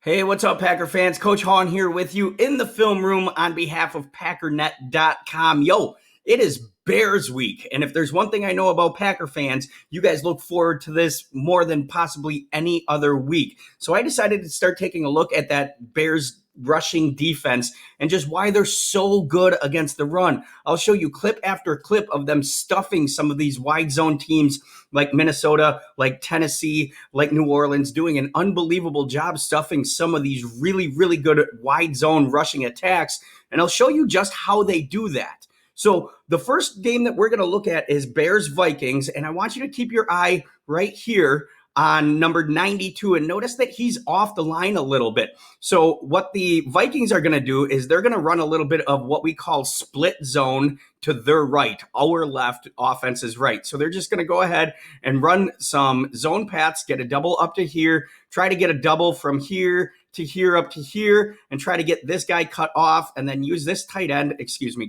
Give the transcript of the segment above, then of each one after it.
Hey, what's up, Packer fans? Coach Hahn here with you in the film room on behalf of Packernet.com. Yo, it is Bears week. And if there's one thing I know about Packer fans, you guys look forward to this more than possibly any other week. So I decided to start taking a look at that Bears rushing defense and just why they're so good against the run. I'll show you clip after clip of them stuffing some of these wide zone teams like Minnesota, like Tennessee, like New Orleans, doing an unbelievable job stuffing some of these really, really good wide zone rushing attacks. And I'll show you just how they do that. So the first game that we're going to look at is Bears-Vikings, and I want you to keep your eye right here on number 92, and notice that he's off the line a little bit. So what the Vikings are going to do is they're going to run a little bit of what we call split zone to their right. Our left, offense is right. So they're just going to go ahead and run some zone paths, get a double up to here, try to get a double from here to here up to here, and try to get this guy cut off, and then use this tight end,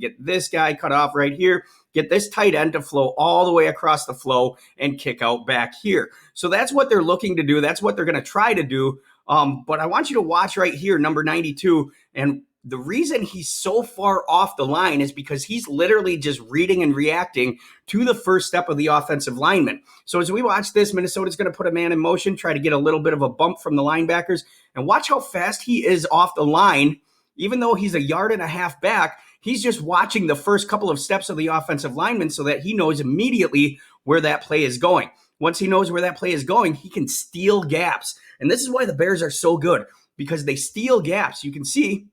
get this guy cut off right here, get this tight end to flow all the way across the flow and kick out back here. So that's what they're looking to do. That's what they're going to try to do. But I want you to watch right here, number 92, and the reason he's so far off the line is because he's literally just reading and reacting to the first step of the offensive lineman. So as we watch this, Minnesota's going to put a man in motion, try to get a little bit of a bump from the linebackers, and watch how fast he is off the line. Even though he's a yard and a half back, he's just watching the first couple of steps of the offensive lineman so that he knows immediately where that play is going. Once he knows where that play is going, he can steal gaps. And this is why the Bears are so good, because they steal gaps. You can see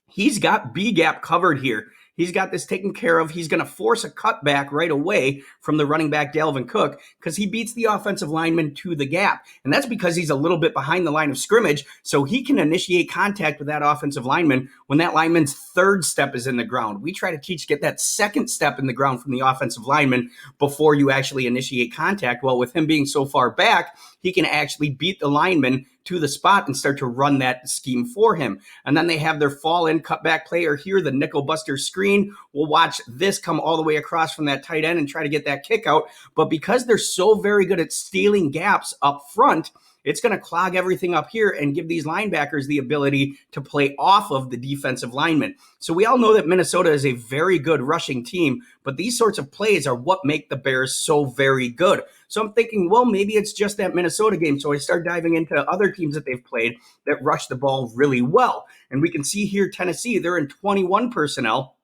he's got B gap covered here. He's got this taken care of. He's going to force a cutback right away from the running back, Dalvin Cook, because he beats the offensive lineman to the gap. And that's because he's a little bit behind the line of scrimmage, so he can initiate contact with that offensive lineman when that lineman's third step is in the ground. We try to teach get that second step in the ground from the offensive lineman before you actually initiate contact. Well, with him being so far back, he can actually beat the lineman to the spot and start to run that scheme for him. And then they have their fall-in cutback player here, the nickel buster screen. We'll watch this come all the way across from that tight end and try to get that kick out. But because they're so very good at stealing gaps up front, it's going to clog everything up here and give these linebackers the ability to play off of the defensive linemen. So we all know that Minnesota is a very good rushing team, but these sorts of plays are what make the Bears so very good. So I'm thinking, well, maybe it's just that Minnesota game. So I start diving into other teams that they've played that rush the ball really well. And we can see here, Tennessee, they're in 21 personnel.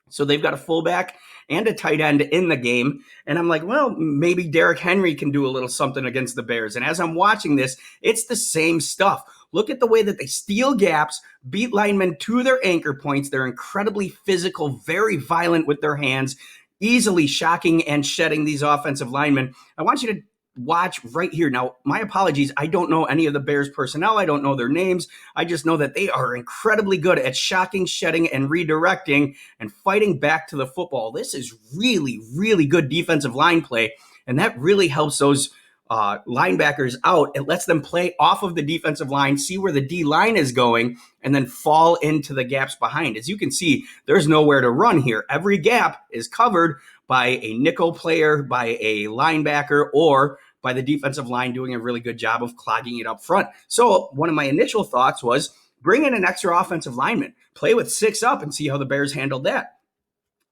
So they've got a fullback and a tight end in the game. And I'm like, well, maybe Derrick Henry can do a little something against the Bears. And as I'm watching this, it's the same stuff. Look at the way that they steal gaps, beat linemen to their anchor points. They're incredibly physical, very violent with their hands, easily shocking and shedding these offensive linemen. I want you to watch right here. Now, my apologies. I don't know any of the Bears personnel. I don't know their names. I just know that they are incredibly good at shocking, shedding, and redirecting and fighting back to the football. This is really, really good defensive line play, and that really helps those linebackers out. It lets them play off of the defensive line, see where the D line is going, and then fall into the gaps behind. As you can see, there's nowhere to run here. Every gap is covered by a nickel player, by a linebacker, or by the defensive line doing a really good job of clogging it up front. So one of my initial thoughts was bring in an extra offensive lineman, play with 6 up and see how the Bears handled that.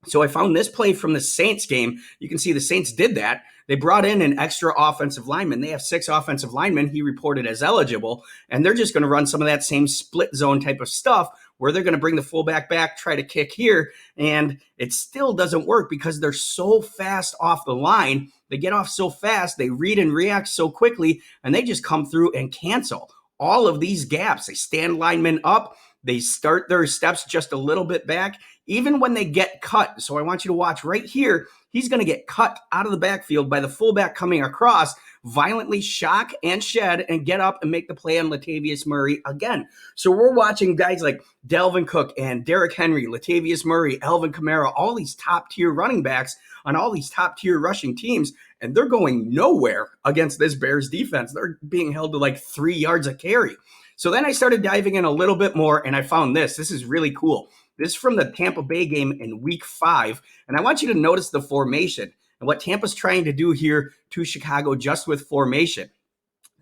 So I found this play from the Saints game. You can see the Saints did that. They brought in an extra offensive lineman. They have 6 offensive linemen he reported as eligible, and they're just going to run some of that same split zone type of stuff where they're going to bring the fullback back, try to kick here, and it still doesn't work because they're so fast off the line. They get off so fast, they read and react so quickly, and they just come through and cancel all of these gaps. They stand linemen up. They start their steps just a little bit back, even when they get cut. So I want you to watch right here. He's going to get cut out of the backfield by the fullback coming across, violently shock and shed and get up and make the play on Latavius Murray again. So we're watching guys like Dalvin Cook and Derrick Henry, Latavius Murray, Alvin Kamara, all these top-tier running backs on all these top-tier rushing teams, and they're going nowhere against this Bears defense. They're being held to like 3 yards a carry. So then I started diving in a little bit more, and I found this. This is really cool. This is from the Tampa Bay game in week 5, and I want you to notice the formation and what Tampa's trying to do here to Chicago just with formation.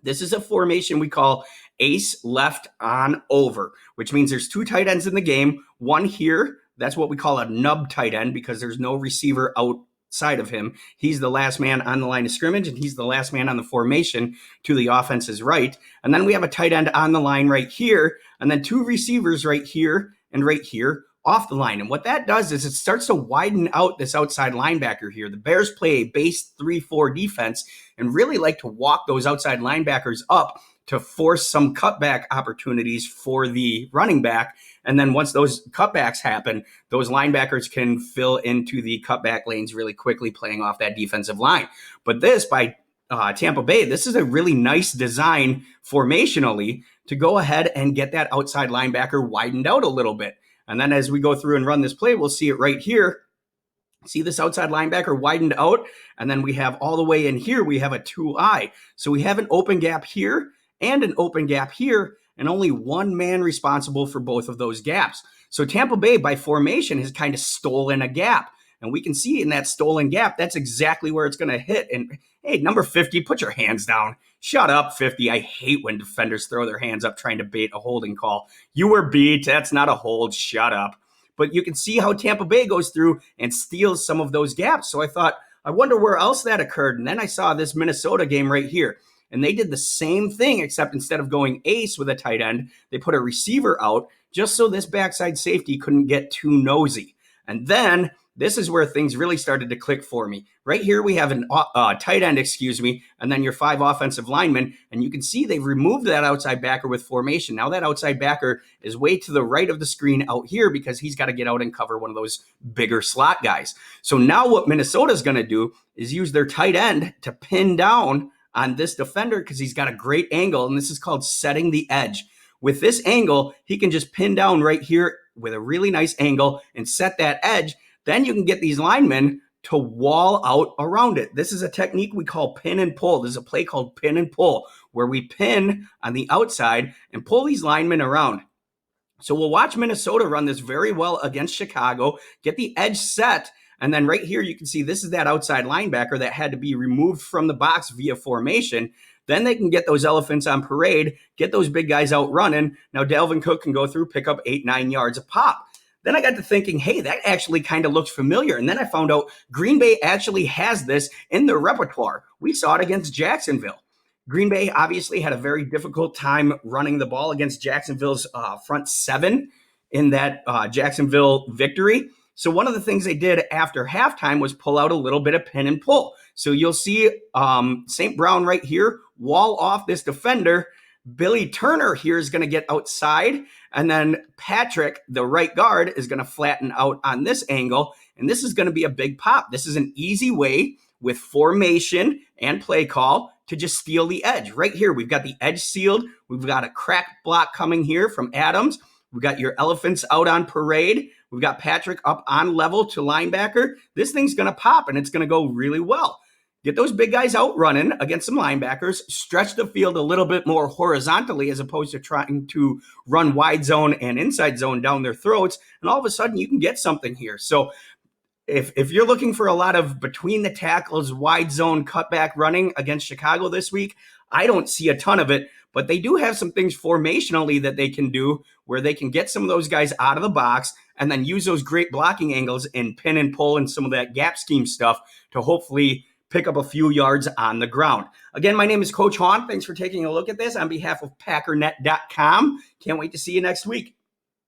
This is a formation we call ace left on over, which means there's 2 tight ends in the game. One here, that's what we call a nub tight end because there's no receiver outside of him. He's the last man on the line of scrimmage, and he's the last man on the formation to the offense's right. And then we have a tight end on the line right here, and then 2 receivers right here and right here off the line. And what that does is it starts to widen out this outside linebacker here. The Bears play a base 3-4 defense and really like to walk those outside linebackers up to force some cutback opportunities for the running back. And then once those cutbacks happen, those linebackers can fill into the cutback lanes really quickly, playing off that defensive line. But this, by Tampa Bay, this is a really nice design formationally to go ahead and get that outside linebacker widened out a little bit. And then as we go through and run this play, we'll see it right here. See this outside linebacker widened out, and then we have all the way in here, we have a 2-eye. So we have an open gap here and an open gap here, and only one man responsible for both of those gaps. So Tampa Bay, by formation, has kind of stolen a gap. And we can see in that stolen gap, that's exactly where it's going to hit. And hey, number 50, put your hands down. Shut up, 50. I hate when defenders throw their hands up trying to bait a holding call. You were beat. That's not a hold. Shut up. But you can see how Tampa Bay goes through and steals some of those gaps. So I thought, I wonder where else that occurred. And then I saw this Minnesota game right here. And they did the same thing, except instead of going ace with a tight end, they put a receiver out just so this backside safety couldn't get too nosy. And then this is where things really started to click for me. Right here, we have an tight end, and then your 5 offensive linemen. And you can see they've removed that outside backer with formation. Now that outside backer is way to the right of the screen out here because he's got to get out and cover one of those bigger slot guys. So now what Minnesota's going to do is use their tight end to pin down on this defender because he's got a great angle, and this is called setting the edge. With this angle, he can just pin down right here with a really nice angle and set that edge. Then you can get these linemen to wall out around it. This is a technique we call pin and pull. This is a play called pin and pull, where we pin on the outside and pull these linemen around. So we'll watch Minnesota run this very well against Chicago, get the edge set, and then right here you can see this is that outside linebacker that had to be removed from the box via formation. Then they can get those elephants on parade, get those big guys out running. Now Dalvin Cook can go through, pick up 8-9 yards a pop. Then I got to thinking, hey, that actually kind of looks familiar. And then I found out Green Bay actually has this in their repertoire. We saw it against Jacksonville. Green Bay obviously had a very difficult time running the ball against Jacksonville's front 7 in that Jacksonville victory. So one of the things they did after halftime was pull out a little bit of pin and pull. So you'll see St. Brown right here wall off this defender. Billy Turner here is going to get outside, and then Patrick, the right guard, is going to flatten out on this angle, and this is going to be a big pop. This is an easy way with formation and play call to just steal the edge. Right here, we've got the edge sealed. We've got a crack block coming here from Adams. We've got your elephants out on parade. We've got Patrick up on level to linebacker. This thing's going to pop, and it's going to go really well. Get those big guys out running against some linebackers, stretch the field a little bit more horizontally as opposed to trying to run wide zone and inside zone down their throats, and all of a sudden you can get something here. So if you're looking for a lot of between the tackles, wide zone cutback running against Chicago this week, I don't see a ton of it, but they do have some things formationally that they can do where they can get some of those guys out of the box and then use those great blocking angles and pin and pull and some of that gap scheme stuff to hopefully pick up a few yards on the ground. Again, my name is Coach Hahn. Thanks for taking a look at this on behalf of Packernet.com. Can't wait to see you next week.